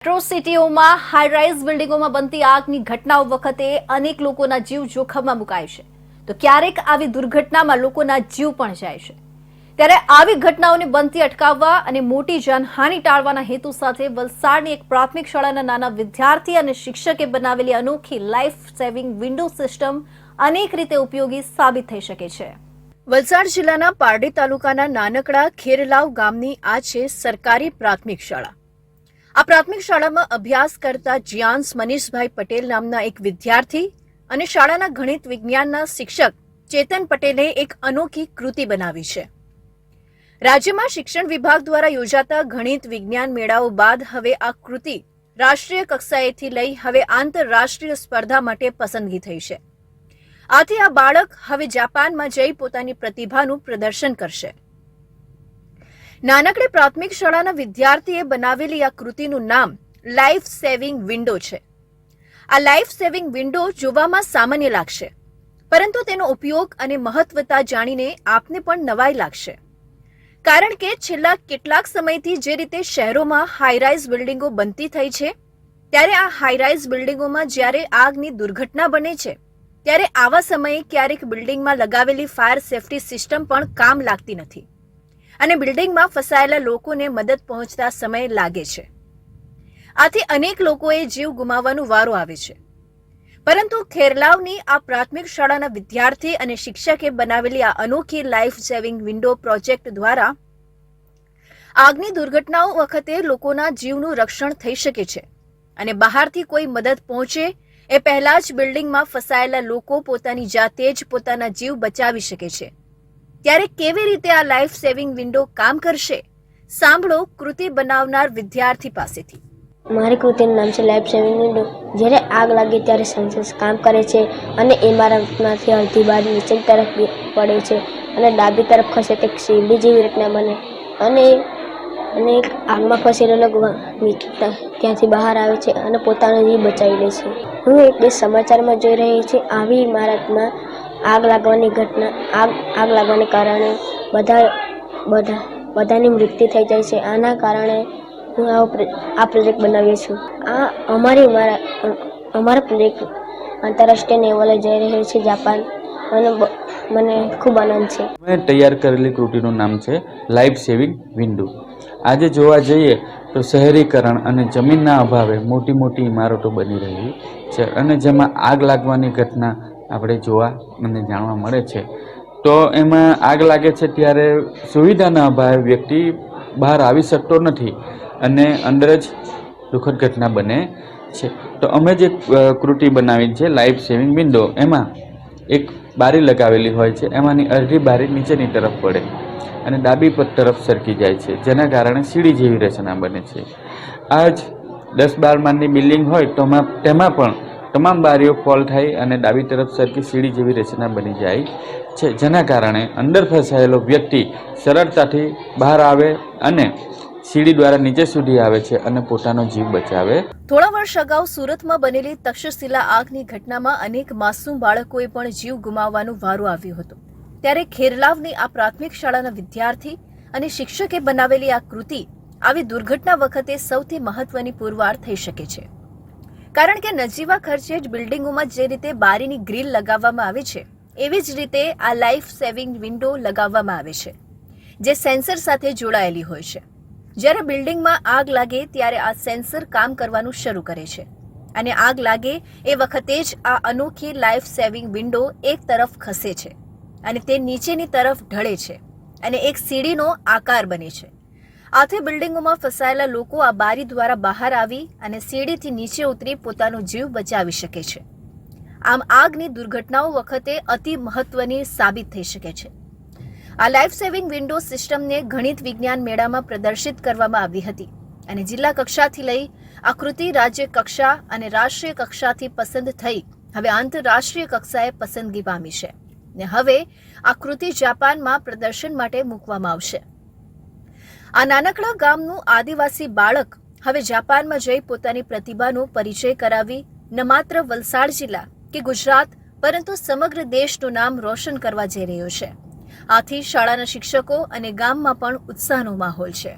Metro સિટીઓમાં high-rise બિલ્ડિંગોમાં બનતી આગની ઘટનાઓ વખતે અનેક લોકોના જીવ જોખમમાં મુકાય છે, તો ક્યારેક આવી દુર્ઘટનામાં લોકોના જીવ પણ જાય છે। ત્યારે આવી ઘટનાઓને બનતી અટકાવવા અને મોટી જાનહાનિ ટાળવાના હેતુ સાથે વલસાડની એક પ્રાથમિક શાળાના નાના વિદ્યાર્થી અને શિક્ષકે બનાવેલી અનોખી લાઈફ સેવિંગ વિન્ડો સિસ્ટમ અનેક રીતે ઉપયોગી સાબિત થઈ શકે છે। વલસાડ જિલ્લાના પારડી તાલુકાના નાનકડા ખેરલાવ ગામની આ છે સરકારી પ્રાથમિક શાળા। આ પ્રાથમિક શાળામાં અભ્યાસ કરતા જીયાન્સ મનીષભાઈ પટેલ નામના એક વિદ્યાર્થી અને શાળાના ગણિત વિજ્ઞાનના શિક્ષક ચેતન પટેલે એક અનોખી કૃતિ બનાવી છે। રાજ્યમાં શિક્ષણ વિભાગ દ્વારા યોજાતા ગણિત વિજ્ઞાન મેળાઓ બાદ હવે આ કૃતિ રાષ્ટ્રીય કક્ષાએથી લઈ હવે આંતરરાષ્ટ્રીય સ્પર્ધા માટે પસંદગી થઈ છે। આથી આ બાળક હવે જાપાનમાં જઈ પોતાની પ્રતિભાનું પ્રદર્શન કરશે। નાનકડી પ્રાથમિક શાળાના વિદ્યાર્થીએ બનાવેલી આ કૃતિનું નામ લાઈફ સેવિંગ વિન્ડો છે। આ લાઈફ સેવિંગ વિન્ડો જોવામાં સામાન્ય લાગશે, પરંતુ તેનો ઉપયોગ અને મહત્વતા જાણીને આપને પણ નવાઈ લાગશે, કારણ કે છેલ્લા કેટલાક સમયથી જે રીતે શહેરોમાં હાઈરાઇઝ બિલ્ડિંગો બનતી થઈ છે, ત્યારે આ હાઈરાઇઝ બિલ્ડિંગોમાં જ્યારે આગની દુર્ઘટના બને છે, ત્યારે આવા સમયે ક્યારેક બિલ્ડિંગમાં લગાવેલી ફાયર સેફટી સિસ્ટમ પણ કામ લાગતી નથી અને બિલ્ડિંગમાં ફસાયેલા લોકોને મદદ પહોંચતા સમય લાગે છે। આથી અનેક લોકોએ જીવ ગુમાવવાનો વારો આવે છે, પરંતુ ખેરલાવની આ પ્રાથમિક શાળાના વિદ્યાર્થી અને શિક્ષકે બનાવેલી આ અનોખી લાઈફ સેવિંગ વિન્ડો પ્રોજેક્ટ દ્વારા આગની દુર્ઘટનાઓ વખતે લોકોના જીવનું રક્ષણ થઈ શકે છે અને બહારથી કોઈ મદદ પહોંચે એ પહેલા જ બિલ્ડિંગમાં ફસાયેલા લોકો પોતાની જાતે જ પોતાના જીવ બચાવી શકે છે। ત્યારે કેવી રીતે આ લાઈફ સેવિંગ વિન્ડો કામ કરશે, સાંભળો કૃતિ બનાવનાર વિદ્યાર્થી પાસેથી। મારી કૃતિનું નામ છે લાઈફ સેવિંગ વિન્ડો। જ્યારે આગ લાગે ત્યારે સેન્સર્સ કામ કરે છે અને ઇમારતમાંથી અડધી બાર નીચેની તરફ પડે છે અને ડાબી તરફ ખસે તે સીડી જેવી રીતના બને અને આગમાં ફસેલો ત્યાંથી બહાર આવે છે અને પોતાનો જીવ બચાવી લે છે। હું એક દિવસ સમાચારમાં જોઈ રહી છું, આવી ઇમારતમાં આગ લાગવાને કારણે બધાની મૃત્યુ થઈ જાય છે। આના કારણે હું આ પ્રોજેક્ટ બનાવ્યો છું। અમારો પ્રોજેક્ટ આંતરરાષ્ટ્રીય લેવલે જઈ રહ્યો છે જાપાન, અને મને ખૂબ આનંદ છે। મેં તૈયાર કરેલી કૃતિનું નામ છે લાઈફ સેવિંગ વિન્ડો। આજે જોવા જઈએ તો શહેરીકરણ અને જમીનના અભાવે મોટી મોટી ઇમારતો બની રહી છે અને જેમાં આગ લાગવાની ઘટના આપણે જોવા અને જાણવા મળે છે। તો એમાં આગ લાગે છે ત્યારે સુવિધાના અભાવે વ્યક્તિ બહાર આવી શકતો નથી અને અંદર જ દુઃખદ ઘટના બને છે। તો અમે જે કૃતિ બનાવી છે લાઈફ સેવિંગ વિન્ડો, એમાં એક બારી લગાવેલી હોય છે, એમાંની અડધી બારી નીચેની તરફ પડે અને ડાબી તરફ સરકી જાય છે, જેના કારણે સીડી જેવી રચના બને છે। આ જ 10-12 માળની બિલ્ડિંગ હોય તો તેમાં પણ તમામ બારીઓ ફોલ થાય અને ડાબી તરફ સરકી સીડી જેવી રચના બની જાય છે, જેના કારણે અંદર ફસાયેલો વ્યક્તિ સરળતાથી બહાર આવે અને સીડી દ્વારા નીચે સુધી આવે છે અને પોતાનો જીવ બચાવે। થોડા વર્ષ અગાઉ સુરતમાં બનેલી તક્ષશિલા આગની ઘટનામાં અનેક માસૂમ બાળકોએ પણ જીવ ગુમાવવાનો વારો આવ્યો હતો। ત્યારે ખેરલાવની આ પ્રાથમિક શાળાના વિદ્યાર્થી અને શિક્ષકે બનાવેલી આ કૃતિ આવી દુર્ઘટના વખતે સૌથી મહત્વની પુરવાર થઈ શકે છે, કારણ કે નજીવા ખર્ચે જ બિલ્ડિંગોમાં જે રીતે બારીની ગ્રીલ લગાવવામાં આવે છે, એવી જ રીતે આ લાઈફ સેવિંગ વિન્ડો લગાવવામાં આવે છે, જે સેન્સર સાથે જોડાયેલી હોય છે। જ્યારે બિલ્ડિંગમાં આગ લાગે ત્યારે આ સેન્સર કામ કરવાનું શરૂ કરે છે અને આગ લાગે એ વખતે જ આ અનોખી લાઈફ સેવિંગ વિન્ડો એક તરફ ખસે છે અને તે નીચેની તરફ ઢળે છે અને એક સીડીનો આકાર બને છે। આથી બિલ્ડિંગોમાં ફસાયેલા લોકો આ બારી દ્વારા બહાર આવી અને સીડીથી નીચે ઉતરી પોતાનો જીવ બચાવી શકે છે। આમ આગની દુર્ઘટનાઓ વખતે અતિ મહત્વની સાબિત થઈ શકે છે। આ લાઈફ સેવિંગ વિન્ડો સિસ્ટમને ગણિત વિજ્ઞાન મેળામાં પ્રદર્શિત કરવામાં આવી હતી અને જિલ્લા કક્ષાથી લઈ આ કૃતિ રાજ્ય કક્ષા અને રાષ્ટ્રીય કક્ષાથી પસંદ થઈ હવે આંતરરાષ્ટ્રીય કક્ષાએ પસંદગી પામી છે ને હવે આ કૃતિ જાપાનમાં પ્રદર્શન માટે મૂકવામાં આવશે। આ નાનકડા ગામનું આદિવાસી બાળક હવે જાપાનમાં જઈ પોતાની પ્રતિભાનો પરિચય કરાવી ન માત્ર વલસાડ જિલ્લા કે ગુજરાત, પરંતુ સમગ્ર દેશનું નામ રોશન કરવા જઈ રહ્યો છે। આથી શાળાના શિક્ષકો અને ગામમાં પણ ઉત્સાહનો માહોલ છે।